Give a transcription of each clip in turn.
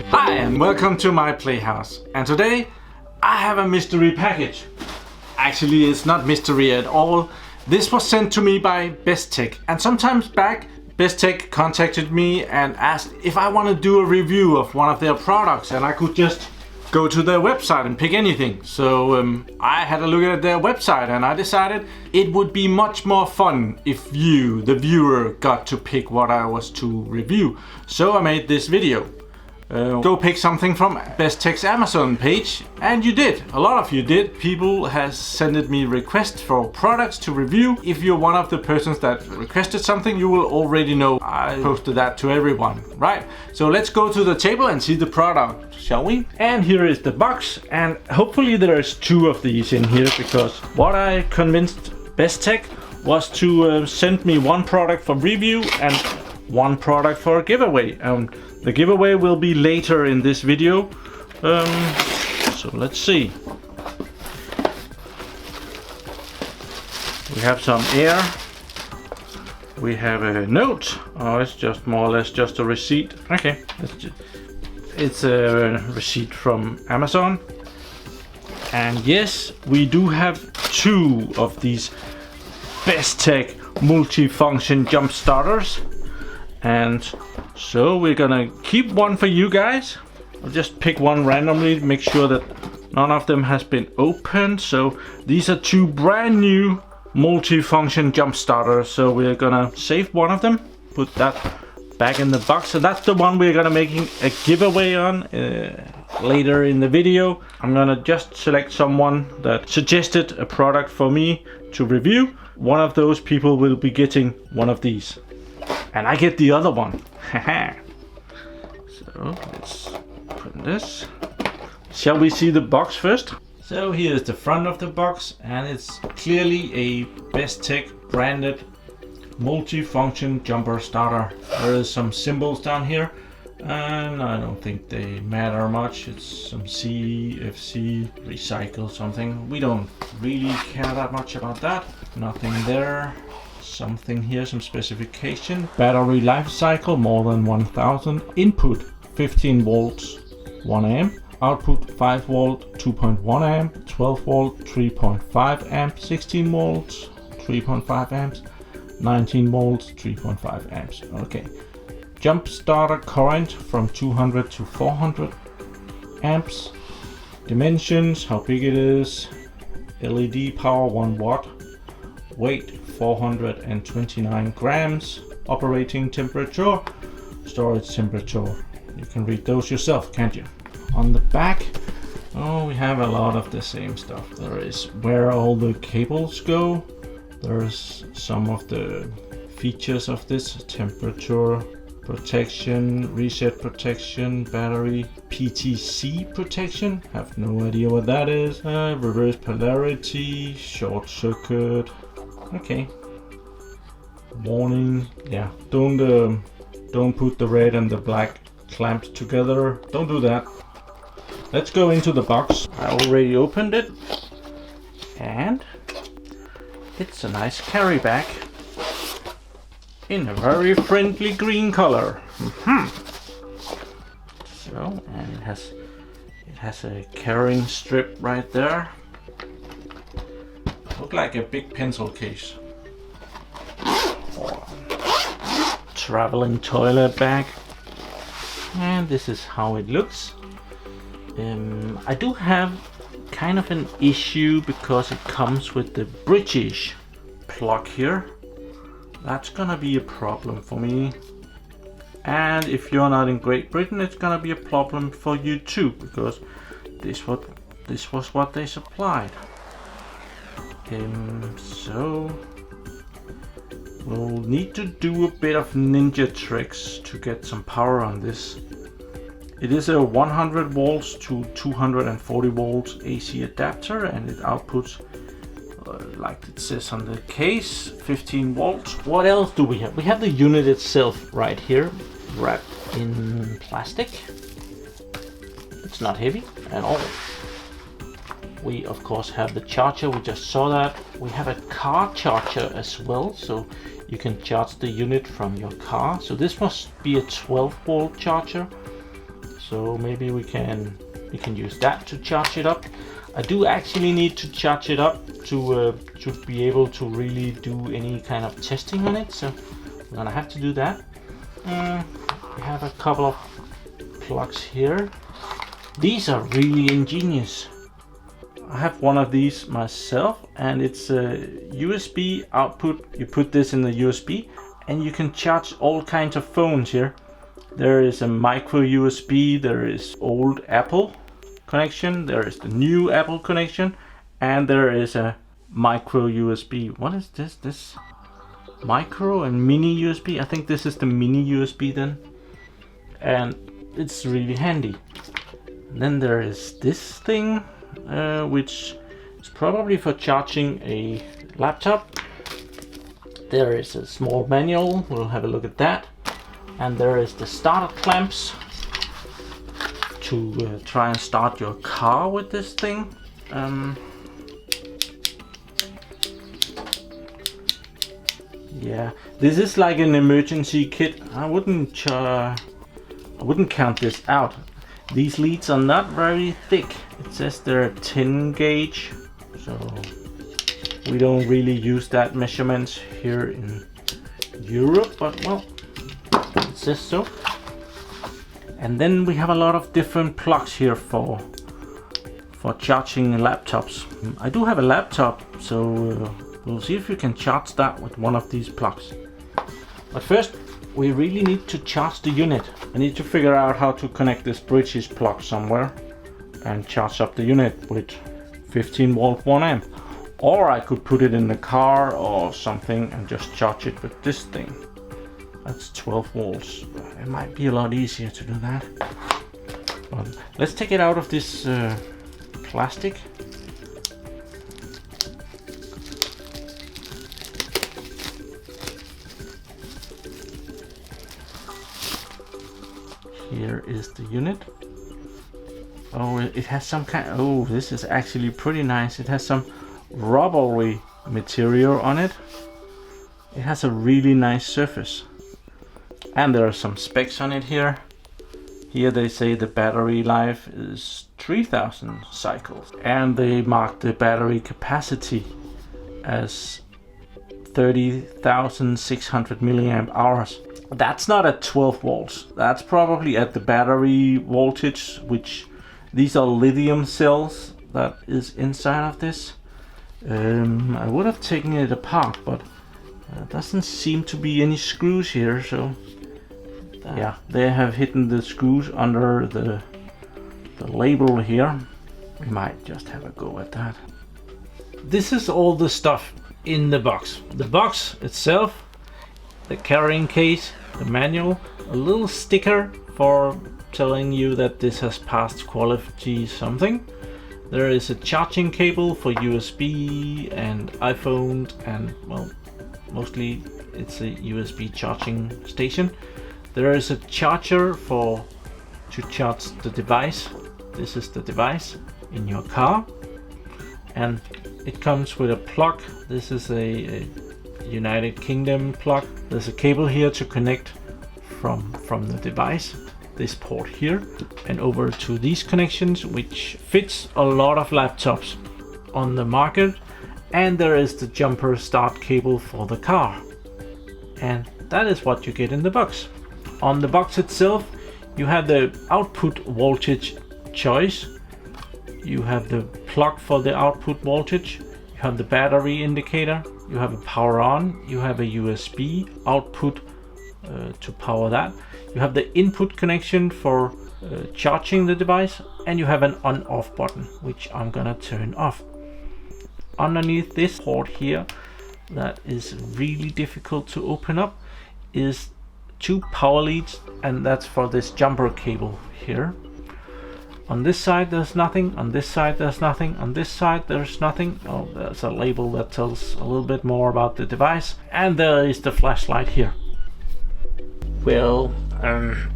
Hi and welcome to my Playhouse, and today I have a mystery package. Actually, it's not mystery at all. This was sent to me by BESTEK, and sometimes back BESTEK contacted me and asked if I want to do a review of one of their products, and I could just go to their website and pick anything. So I had a look at their website and I decided it would be much more fun if you, the viewer, got to pick what I was to review. So I made this video. Go pick something from BESTEK's Amazon page, and you did. A lot of you did. People has sent me requests for products to review. If you're one of the persons that requested something, you will already know I posted that to everyone, right? So let's go to the table and see the product, shall we? And here is the box, and hopefully there's 2 of these in here, because what I convinced BESTEK was to send me 1 product for review and 1 product for a giveaway. The giveaway will be later in this video, so let's see. We have some air, we have a note. Oh, it's just more or less just a receipt. Okay, it's a receipt from Amazon. And yes, we do have 2 of these BESTEK multifunction jump starters. And so we're gonna keep 1 for you guys. I'll just pick 1 randomly, make sure that none of them has been opened. So these are 2 brand new multifunction jump starters. So we're gonna save 1 of them, put that back in the box. So that's the one we're gonna making a giveaway on later in the video. I'm gonna just select someone that suggested a product for me to review. One of those people will be getting 1 of these. And I get the other one. So let's put this. Shall we see the box first? So here's the front of the box, and it's clearly a BESTEK branded multifunction jumper starter. There is some symbols down here, and I don't think they matter much. It's some CFC recycle something. We don't really care that much about that. Nothing there. Something here, some specification. Battery life cycle more than 1000. Input 15 volts 1 amp. Output 5 volt 2.1 amp. 12 volt 3.5 amp. 16 volts 3.5 amps. 19 volts 3.5 amps. Okay. Jump starter current from 200 to 400 amps. Dimensions, how big it is. LED power 1 watt. Weight 429 grams. Operating temperature, storage temperature. You can read those yourself, can't you? On the back, oh, we have a lot of the same stuff. There is where all the cables go. There's some of the features of this: temperature protection, reset protection, battery PTC protection. Have no idea what that is. Reverse polarity, short circuit. Okay. Warning. Yeah. Don't put the red and the black clamps together. Don't do that. Let's go into the box. I already opened it, and it's a nice carry bag in a very friendly green color. So, and it has a carrying strip right there. Look like a big pencil case or traveling toilet bag. And this is how it looks. I do have kind of an issue because it comes with the British plug here. That's gonna be a problem for me. And if you're not in Great Britain, it's gonna be a problem for you too, because this was what they supplied. So we'll need to do a bit of ninja tricks to get some power on this. It is a 100 volts to 240 volts AC adapter, and it outputs, like it says on the case, 15 volts. What else do we have? We have the unit itself right here, wrapped in plastic. It's not heavy at all. We of course have the charger, we just saw that. We have a car charger as well, so you can charge the unit from your car. So this must be a 12-volt charger. So maybe we can use that to charge it up. I do actually need to charge it up to be able to really do any kind of testing on it. So I'm gonna have to do that. We have a couple of plugs here. These are really ingenious. I have one of these myself, and it's a USB output. You put this in the USB and you can charge all kinds of phones here. There is a micro USB, there is old Apple connection, there is the new Apple connection, and there is a micro USB. What is this? This micro and mini USB? I think this is the mini USB then. And it's really handy. And then there is this thing, which is probably for charging a laptop. There is a small manual, we'll have a look at that. And there is the starter clamps to try and start your car with this thing. Yeah, this is like an emergency kit. I wouldn't count this out. These leads are not very thick. It says they're 10 gauge, so we don't really use that measurements here in Europe, but well, it says so. And then we have a lot of different plugs here for charging laptops. I do have a laptop, so we'll see if we can charge that with one of these plugs. But first, we really need to charge the unit. I need to figure out how to connect this British plug somewhere and charge up the unit with 15 volt 1 amp. Or I could put it in the car or something and just charge it with this thing. That's 12 volts. It might be a lot easier to do that. But let's take it out of this plastic. Here is the unit. Oh, it has some kind. Oh, this is actually pretty nice. It has some rubbery material on it. It has a really nice surface. And there are some specs on it here. Here they say the battery life is 3000 cycles. And they mark the battery capacity as 30,600 milliamp hours. That's not at 12 volts. That's probably at the battery voltage, which these are lithium cells that is inside of this. I would have taken it apart, but doesn't seem to be any screws here, so yeah, they have hidden the screws under the label here. We might just have a go at that. This is all the stuff in the box. The box itself, the carrying case, the manual, a little sticker for telling you that this has passed quality something. There is a charging cable for USB and iPhone, and well, mostly it's a USB charging station. There is a charger to charge the device. This is the device in your car, and it comes with a plug. This is a United Kingdom plug. There's a cable here to connect from the device, this port here, and over to these connections, which fits a lot of laptops on the market. And there is the jumper start cable for the car, and that is what you get in the box. On the box itself, you have the output voltage choice, you have the plug for the output voltage, you have the battery indicator, you have a power on, you have a USB output to power that, you have the input connection for charging the device, and you have an on-off button, which I'm gonna turn off. Underneath this port here, that is really difficult to open up, is 2 power leads, and that's for this jumper cable here. On this side there's nothing, on this side there's nothing, on this side there's nothing. Oh, there's a label that tells a little bit more about the device, and there is the flashlight here. Well,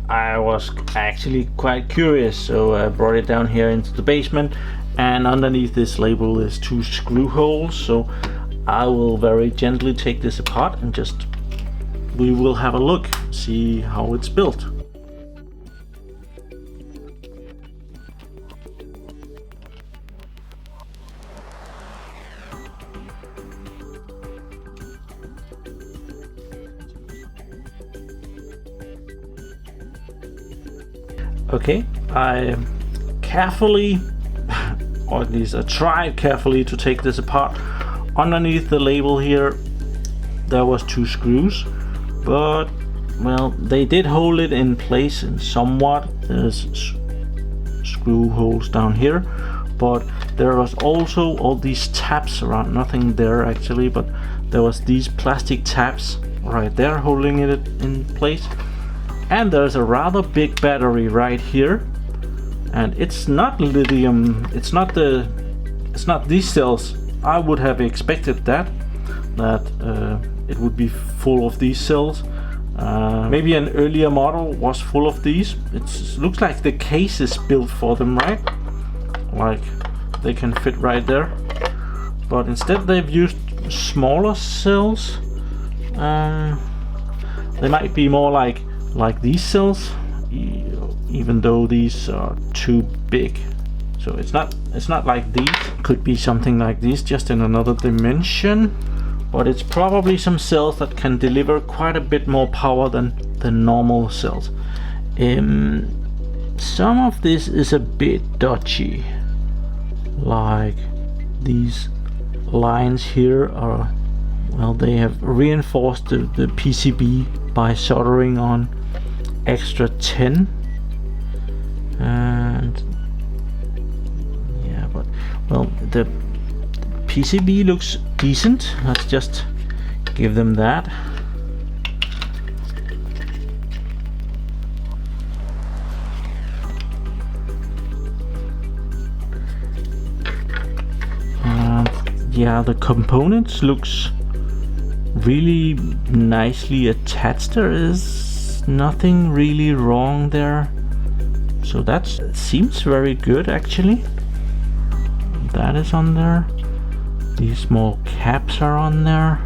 I was actually quite curious, so I brought it down here into the basement, and underneath this label is 2 screw holes, so I will very gently take this apart and just we will have a look, see how it's built. Okay, I carefully, or at least I tried carefully to take this apart. Underneath the label here, there was 2 screws, but well, they did hold it in place and somewhat. There's screw holes down here, but there was also all these tabs around. Nothing there actually, but there was these plastic tabs right there holding it in place. And there's a rather big battery right here, and it's not lithium. It's not these cells. I would have expected that it would be full of these cells. Maybe an earlier model was full of these. It looks like the case is built for them, right? Like they can fit right there. But instead they've used smaller cells. They might be more like these cells, even though these are too big. So it's not like these. Could be something like this, just in another dimension. But it's probably some cells that can deliver quite a bit more power than the normal cells. Some of this is a bit dodgy. Like these lines here are, well, they have reinforced the PCB by soldering on extra 10, and yeah, but well, the PCB looks decent. Let's just give them that. Yeah, the components looks really nicely attached. There is nothing really wrong there, so that seems very good actually. That is on there. These small caps are on there.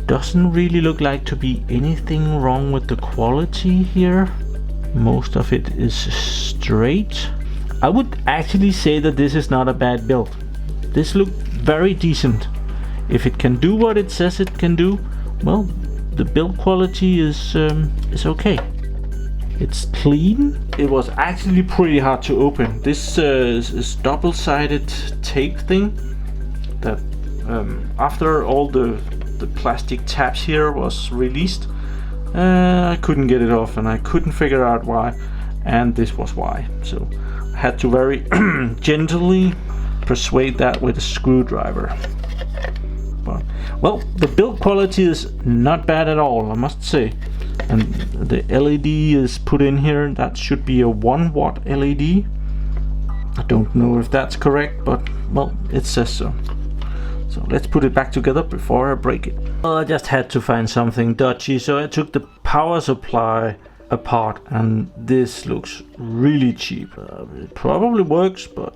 Doesn't really look like to be anything wrong with the quality here. Most of it is straight. I would actually say that this is not a bad build. This looks very decent. If it can do what it says it can do, well, the build quality is okay. It's clean. It was actually pretty hard to open. This is double-sided tape thing that after all the plastic tabs here was released, I couldn't get it off and I couldn't figure out why, and this was why. So I had to very gently persuade that with a screwdriver. But well, the build quality is not bad at all, I must say. And the LED is put in here. That should be a 1-watt LED. I don't know if that's correct, but well, it says so. So let's put it back together before I break it. Well, I just had to find something dodgy, so I took the power supply apart, and this looks really cheap. It probably works, but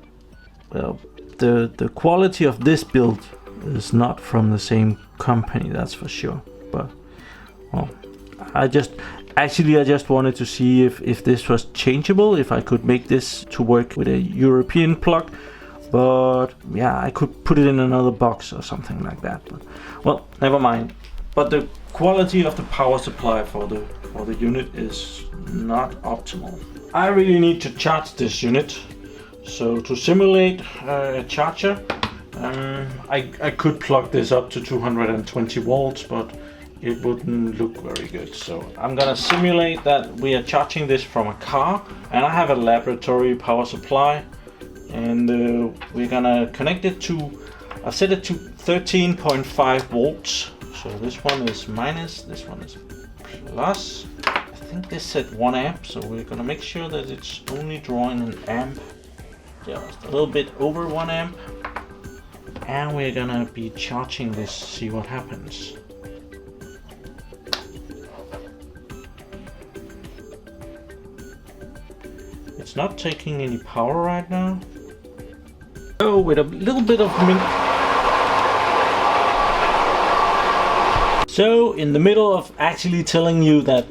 well, the quality of this build is not from the same company, that's for sure. But well, I just wanted to see if this was changeable, if I could make this to work with a European plug. But yeah, I could put it in another box or something like that. But well, never mind. But the quality of the power supply for the unit is not optimal. I really need to charge this unit. So to simulate a charger, I could plug this up to 220 volts, but it wouldn't look very good. So I'm gonna simulate that we are charging this from a car, and I have a laboratory power supply, and we're gonna connect it to, I've set it to 13.5 volts. So this one is minus, this one is plus. I think this said 1 amp, so we're gonna make sure that it's only drawing an amp, just a little bit over 1 amp. And we're gonna be charging this, see what happens. It's not taking any power right now. Oh, with a little bit of So in the middle of actually telling you that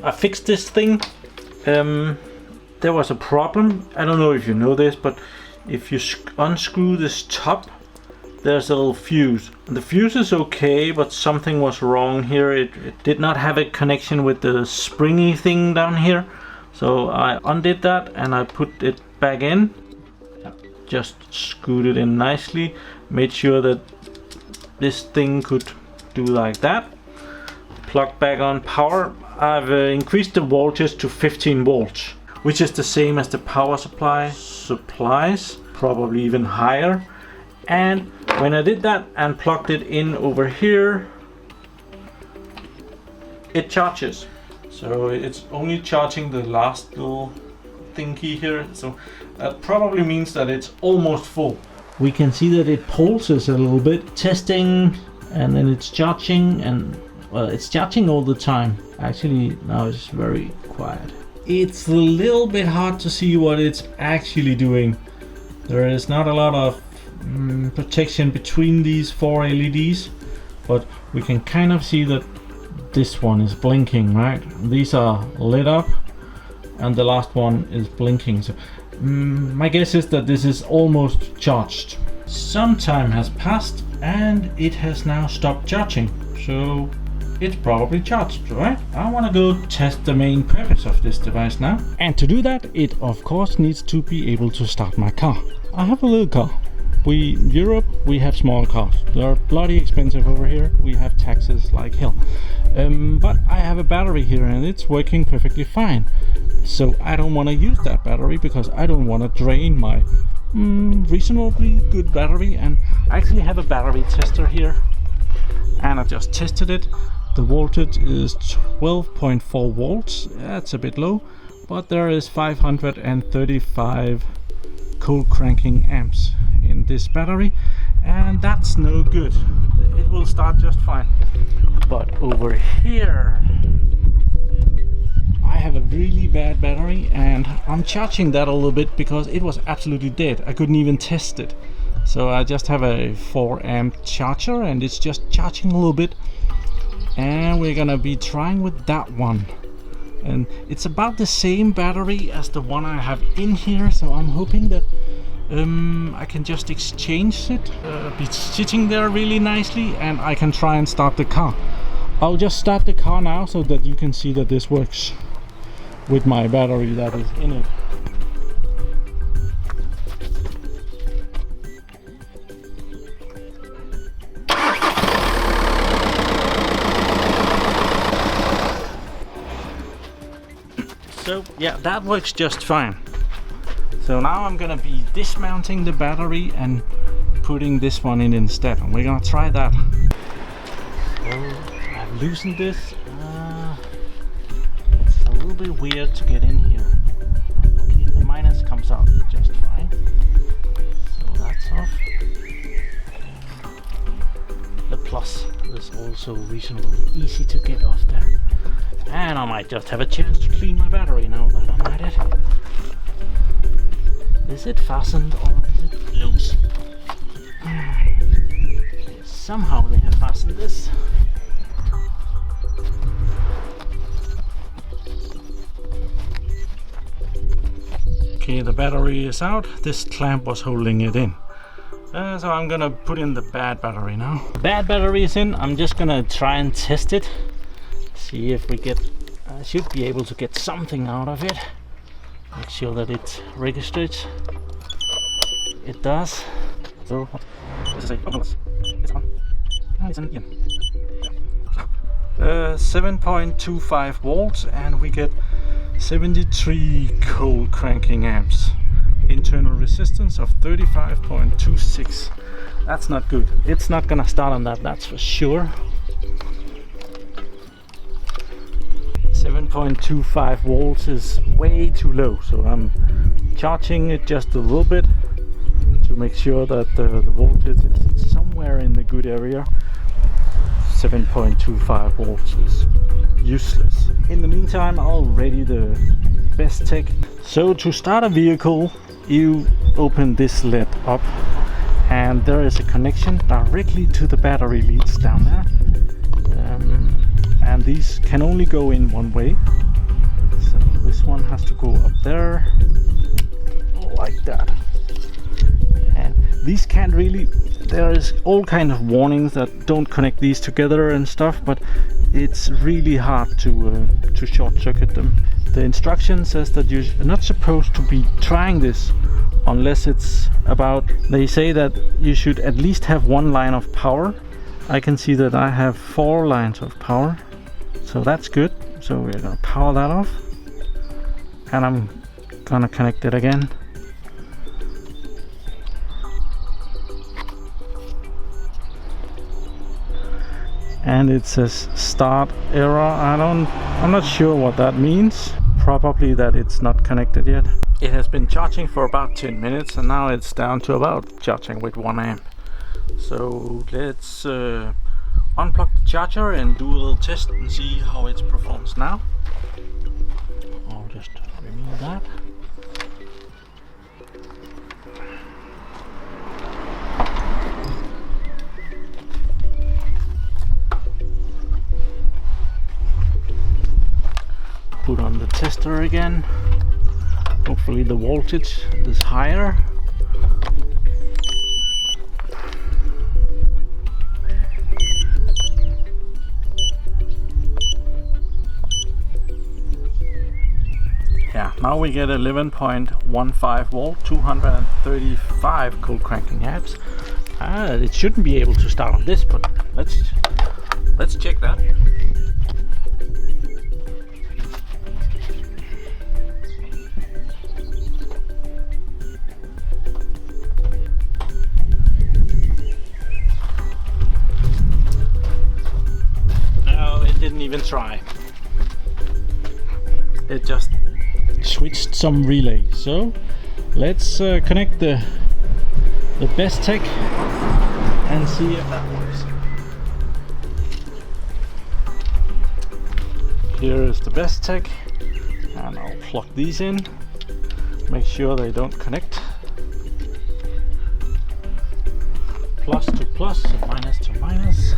I fixed this thing, there was a problem. I don't know if you know this, but if you unscrew this top, there's a little fuse. The fuse is okay, but something was wrong here. It did not have a connection with the springy thing down here. So I undid that and I put it back in. Just screwed it in nicely. Made sure that this thing could do like that. Plug back on power. I've increased the voltage to 15 volts, which is the same as the power supply supplies, probably even higher. And when I did that and plugged it in over here, it charges. So it's only charging the last little thingy here. So that probably means that it's almost full. We can see that it pulses a little bit, testing, and then it's charging, and well, it's charging all the time. Actually, now it's very quiet. It's a little bit hard to see what it's actually doing. There is not a lot of protection between these 4 LEDs, but we can kind of see that this one is blinking, right? These are lit up and the last one is blinking. So my guess is that this is almost charged. Some time has passed and it has now stopped charging, so it's probably charged, right? I want to go test the main purpose of this device now. And to do that, it of course needs to be able to start my car. I have a little car. Europe, we have small cars. They are bloody expensive over here. We have taxes like hell. But I have a battery here and it's working perfectly fine. So I don't want to use that battery because I don't want to drain my reasonably good battery. And I actually have a battery tester here and I just tested it. The voltage is 12.4 volts. That's a bit low, but there is 535 cold cranking amps in this battery, and that's no good. It will start just fine. But over here I have a really bad battery and I'm charging that a little bit because it was absolutely dead. I couldn't even test it. So I just have a 4 amp charger and it's just charging a little bit, and we're gonna be trying with that one. And it's about the same battery as the one I have in here, so I'm hoping that I can just exchange it, be sitting there really nicely, and I can try and start the car. I'll just start the car now so that you can see that this works with my battery that is in it. So yeah, that works just fine. So now I'm gonna be dismounting the battery and putting this one in instead, and we're gonna try that. So I've loosened this. It's a little bit weird to get in here. Okay, the minus comes out just fine. So that's off. The plus is also reasonably easy to get off there. And I might just have a chance to clean my battery now that I'm at it. Is it fastened or is it loose? Somehow they have fastened this. Okay, the battery is out. This clamp was holding it in. So I'm gonna put in the bad battery now. Bad battery is in. I'm just gonna try and test it. See if we get, I should be able to get something out of it. Make sure that it registers. It does. So, this is a, oh no, it's on. Oh, it's an in. 7.25 volts, and we get 73 cold cranking amps. Internal resistance of 35.26. That's not good. It's not gonna start on that, that's for sure. 7.25 volts is way too low, so I'm charging it just a little bit to make sure that the voltage is somewhere in the good area. 7.25 volts is useless. In the meantime, I'll ready the BESTEK. So to start a vehicle, you open this lid up and there is a connection directly to the battery leads down there. and these can only go in one way. So this one has to go up there, like that. And these can't really, there is all kind of warnings that don't connect these together and stuff, but it's really hard to short circuit them. The instruction says that you're not supposed to be trying this unless it's about, they say that you should at least have one line of power. I can see that I have 4 lines of power, so that's good. So we're gonna power that off, and I'm gonna connect it again. And it says start error. I'm not sure what that means. Probably that it's not connected yet. It has been charging for about 10 minutes and now it's down to about charging with 1 amp. So let's unplug the charger and do a little test and see how it performs now. I'll just remove that. Put on the tester again. Hopefully the voltage is higher. Yeah, now we get 11.15 volt, 235 cold cranking amps. It shouldn't be able to start on this, but let's check that. Didn't even try. It just switched some relay. So let's connect the BESTEK and see if that works. Here is the BESTEK, and I'll plug these in. Make sure they don't connect. Plus to plus, minus to minus.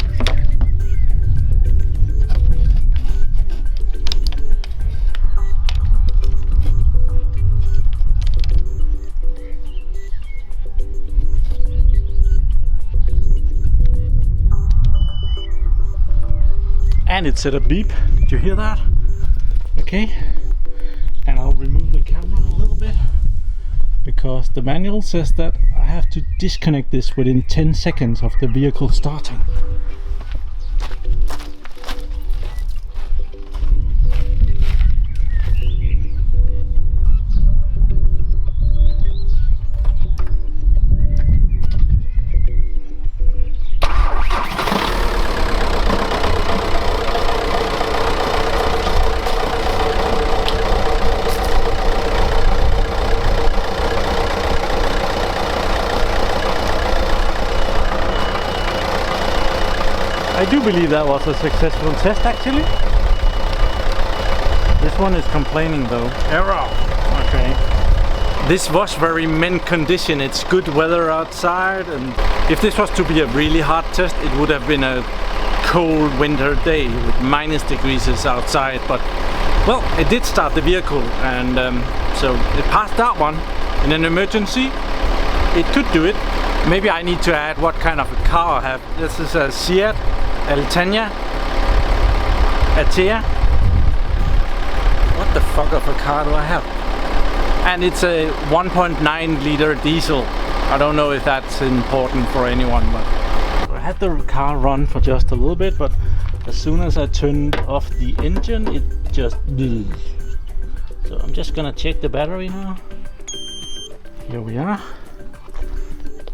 And it said a beep. Did you hear that? Okay. And I'll remove the camera a little bit because the manual says that I have to disconnect this within 10 seconds of the vehicle starting. I do believe that was a successful test actually. This one is complaining though. Error! Okay. This was very mint condition. It's good weather outside, and if this was to be a really hot test, it would have been a cold winter day with -degrees outside. But well, it did start the vehicle, and so it passed that one. In an emergency, it could do it. Maybe I need to add what kind of a car I have. This is a Seat Atea. What the fuck of a car do I have? And it's a 1.9 liter diesel. I don't know if that's important for anyone, but I had the car run for just a little bit, but as soon as I turned off the engine, it just blew. So I'm just gonna check the battery now. Here we are.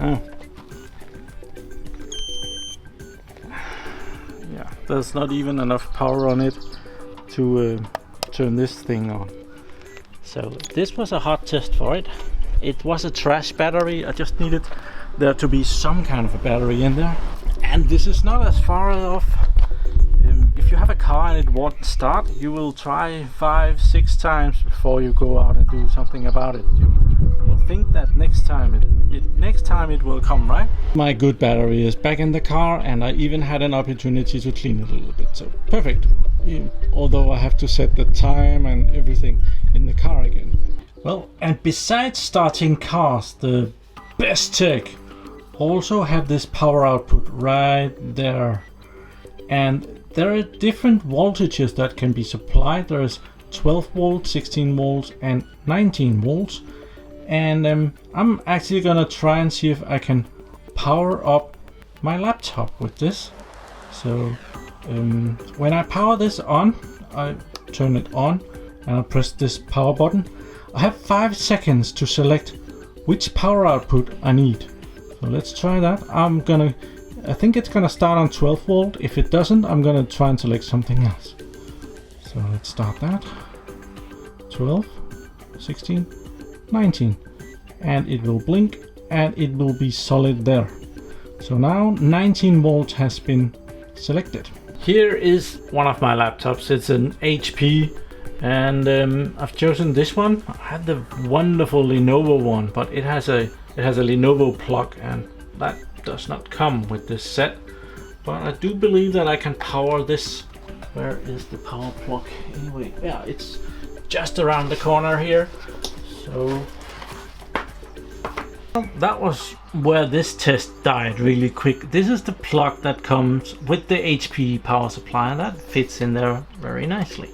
Oh. Yeah, there's not even enough power on it to turn this thing on. So this was a hot test for it. It was a trash battery. I just needed there to be some kind of a battery in there. And this is not as far off. If you have a car and it won't start, you will try 5-6 times before you go out and do something about it. You will think that next time next time it will come, right? My good battery is back in the car, and I even had an opportunity to clean it a little bit, so perfect. Although I have to set the time and everything in the car again. Well, and besides starting cars, the BESTEK also have this power output right there. And there are different voltages that can be supplied. There is 12 volts, 16 volts and 19 volts. And I'm actually gonna try and see if I can power up my laptop with this. So when I power this on, I turn it on and I press this power button. I have 5 seconds to select which power output I need. So let's try that. I think it's gonna start on 12 volt. If it doesn't, I'm gonna try and select something else. So let's start that. 12, 16, 19, and it will blink and it will be solid there. So now 19 volts has been selected. Here is one of my laptops. It's an HP, and I've chosen this one. I had the wonderful Lenovo one, but it has a Lenovo plug, and that does not come with this set. But I do believe that I can power this. Where is the power plug anyway? Yeah, it's just around the corner here. So that was where this test died really quick. This is the plug that comes with the HP power supply, and that fits in there very nicely.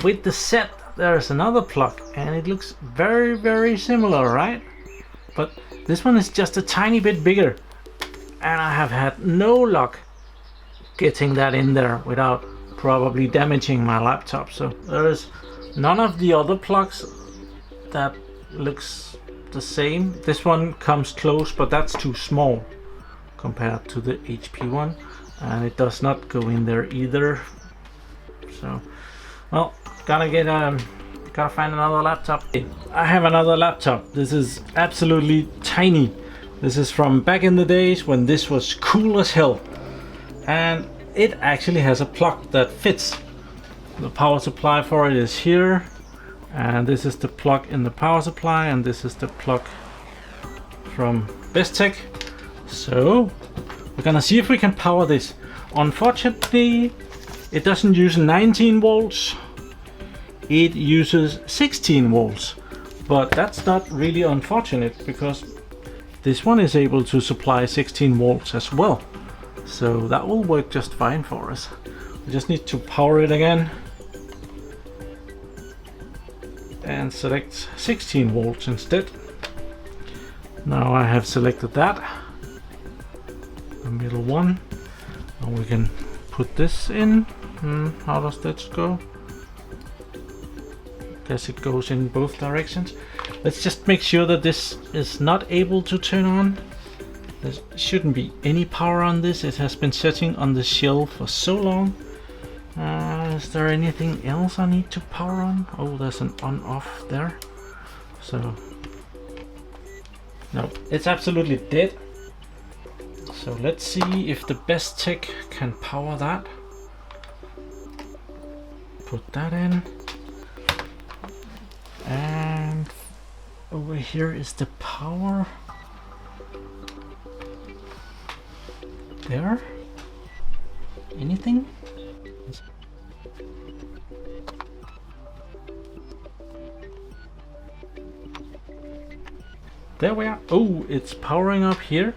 With the set, there's another plug, and it looks very, very similar, right? But this one is just a tiny bit bigger, and I have had no luck getting that in there without probably damaging my laptop. So there is none of the other plugs that looks the same. This one comes close, but that's too small compared to the HP one, and it does not go in there either. So, well, gotta find another laptop. I have another laptop. This is absolutely tiny. This is from back in the days when this was cool as hell, and it actually has a plug that fits. The power supply for it is here, and this is the plug in the power supply, and this is the plug from BESTEK. So we're gonna see if we can power this. Unfortunately, it doesn't use 19 volts, it uses 16 volts, but that's not really unfortunate because this one is able to supply 16 volts as well, so that will work just fine for us. We just need to power it again and select 16 volts instead. Now I have selected that, the middle one, and we can put this in. How does that go? Guess it goes in both directions. Let's just make sure that this is not able to turn on. There shouldn't be any power on this. It has been sitting on the shelf for so long. Is there anything else I need to power on? Oh, there's an on-off there. So, no, it's absolutely dead. So let's see if the BESTEK can power that. Put that in. And over here is the power. There? Anything? There we are. Oh, it's powering up here.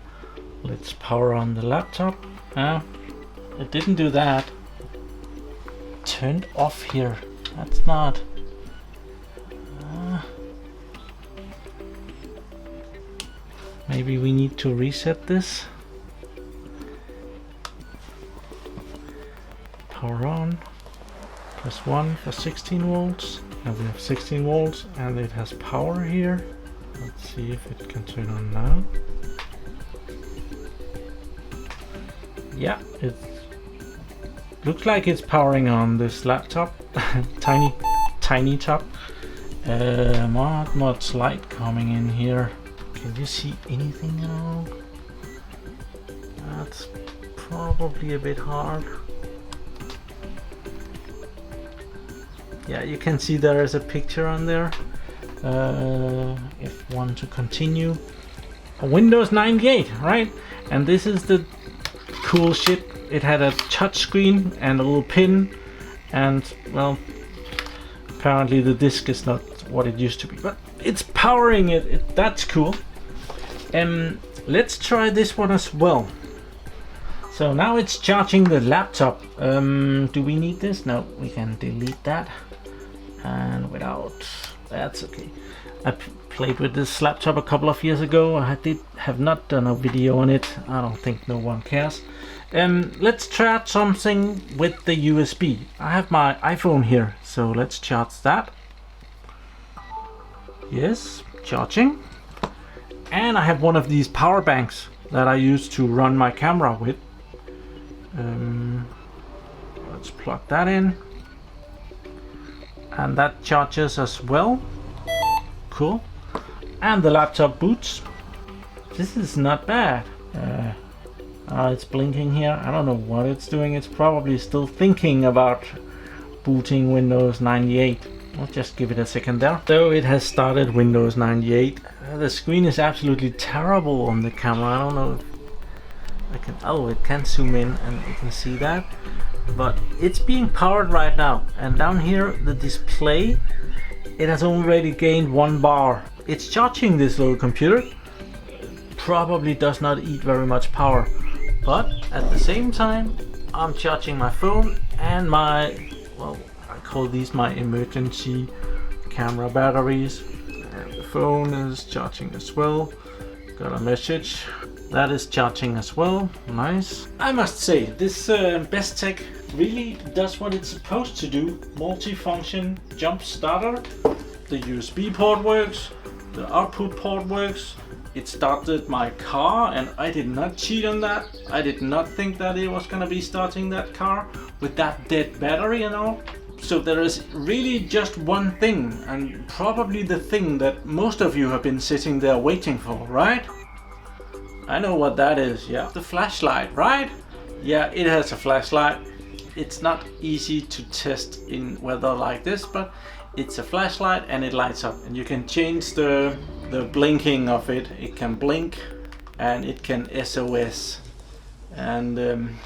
Let's power on the laptop. It didn't do that. Turned off here. That's not. Maybe we need to reset this. Power on. Press 1 for 16 volts. Now we have 16 volts and it has power here. Let's see if it can turn on now. Yeah, it looks like it's powering on this laptop. tiny top. Not much light coming in here. Can you see anything at all? That's probably a bit hard. Yeah, you can see there is a picture on there. If one to continue. Windows 98, right? And this is the cool shit. It had a touch screen and a little pin, and well, apparently the disk is not what it used to be, but it's powering it. That's cool. Let's try this one as well. So now it's charging the laptop. Do we need this? No, we can delete that. And without, that's okay. I played with this laptop a couple of years ago. I have not done a video on it. I don't think no one cares. Let's try out something with the USB. I have my iPhone here, so let's charge that. Yes, charging. And I have one of these power banks that I use to run my camera with. Let's plug that in. And that charges as well. Cool. And the laptop boots. This is not bad. It's blinking here. I don't know what it's doing. It's probably still thinking about booting Windows 98. I'll just give it a second there. So it has started Windows 98. The screen is absolutely terrible on the camera. I don't know if I can... Oh, it can zoom in and you can see that. But it's being powered right now. And down here, the display, it has already gained 1 bar. It's charging this little computer. Probably does not eat very much power. But at the same time, I'm charging my phone and my, well, I call these my emergency camera batteries. And the phone is charging as well. Got a message. That is charging as well. Nice. I must say, this BESTEK really does what it's supposed to do. Multi-function jump starter. The USB port works. The output port works. It started my car, and I did not cheat on that. I did not think that it was gonna be starting that car with that dead battery and all. So there is really just one thing, and probably the thing that most of you have been sitting there waiting for, right? I know what that is, yeah. The flashlight, right? Yeah, it has a flashlight. It's not easy to test in weather like this, but it's a flashlight and it lights up. And you can change the blinking of it. It can blink and it can SOS. And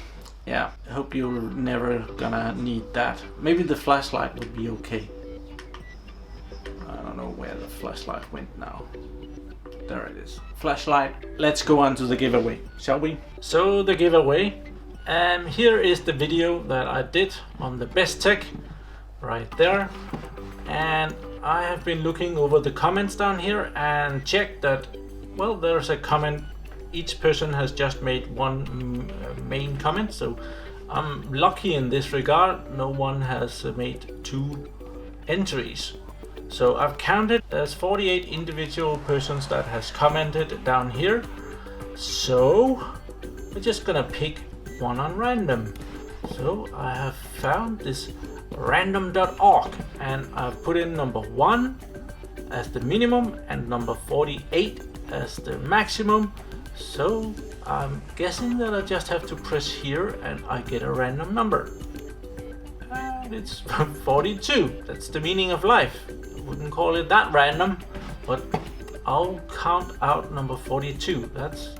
yeah, I hope you're never gonna need that. Maybe the flashlight would be okay. I don't know where the flashlight went now. There it is. Flashlight. Let's go on to the giveaway, shall we? So the giveaway. Here is the video that I did on the BESTEK, right there. And I have been looking over the comments down here and checked that, well, there's a comment. Each person has just made one main comment, so I'm lucky in this regard. No one has made 2 entries. So I've counted, there's 48 individual persons that has commented down here. So we're just gonna pick one on random. So I have found this random.org and I've put in number 1 as the minimum and number 48 as the maximum. So I'm guessing that I just have to press here and I get a random number. And it's 42. That's the meaning of life. Wouldn't call it that random, but I'll count out number 42. That's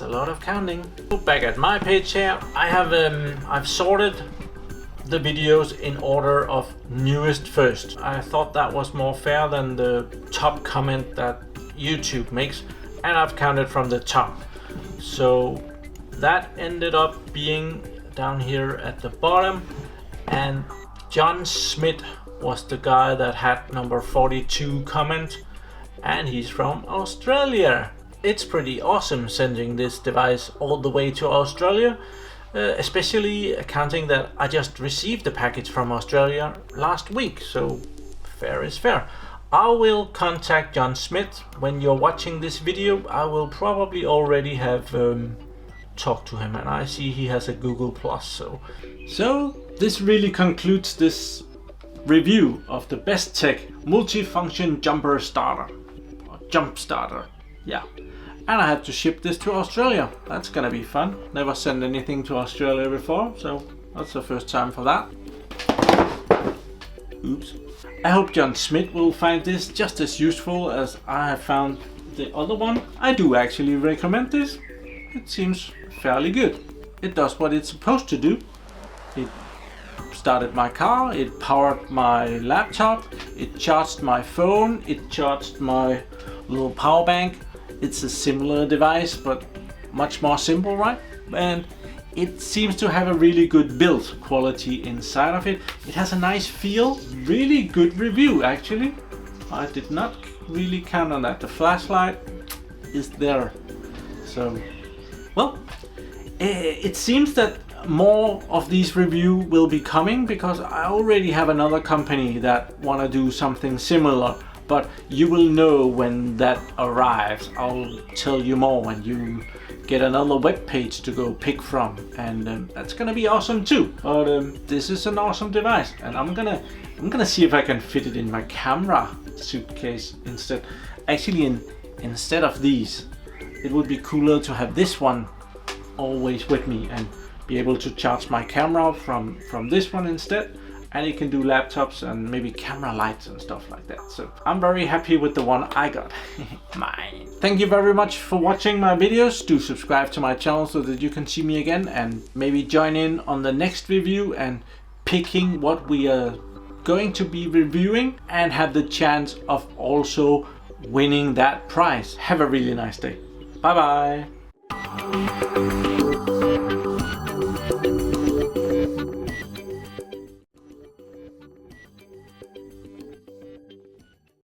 a lot of counting. Back at my page here, I have I've sorted the videos in order of newest first. I thought that was more fair than the top comment that YouTube makes, and I've counted from the top. So that ended up being down here at the bottom, and John Smith was the guy that had number 42 comment, and he's from Australia. It's pretty awesome sending this device all the way to Australia, especially accounting that I just received the package from Australia last week, so fair is fair. I will contact John Smith. When you're watching this video, I will probably already have talked to him, and I see he has a Google+. So this really concludes this review of the BESTEK multi-function jumper starter, or jump starter, yeah. And I had to ship this to Australia. That's gonna be fun. Never sent anything to Australia before, so that's the first time for that. Oops. I hope John Smith will find this just as useful as I have found the other one. I do actually recommend this. It seems fairly good. It does what it's supposed to do. It started my car, it powered my laptop, it charged my phone, it charged my little power bank. It's a similar device, but much more simple, right? And it seems to have a really good build quality inside of it. It has a nice feel, really good review actually. I did not really count on that. The flashlight is there. So, well, it seems that more of these reviews will be coming because I already have another company that want to do something similar. But you will know when that arrives. I'll tell you more when you get another web page to go pick from, and that's gonna be awesome too. But this is an awesome device, and I'm gonna see if I can fit it in my camera suitcase instead. Actually, instead of these, it would be cooler to have this one always with me and be able to charge my camera from this one instead. And it can do laptops and maybe camera lights and stuff like that. So I'm very happy with the one I got. Mine. Thank you very much for watching my videos. Do subscribe to my channel so that you can see me again and maybe join in on the next review and picking what we are going to be reviewing and have the chance of also winning that prize. Have a really nice day. Bye bye.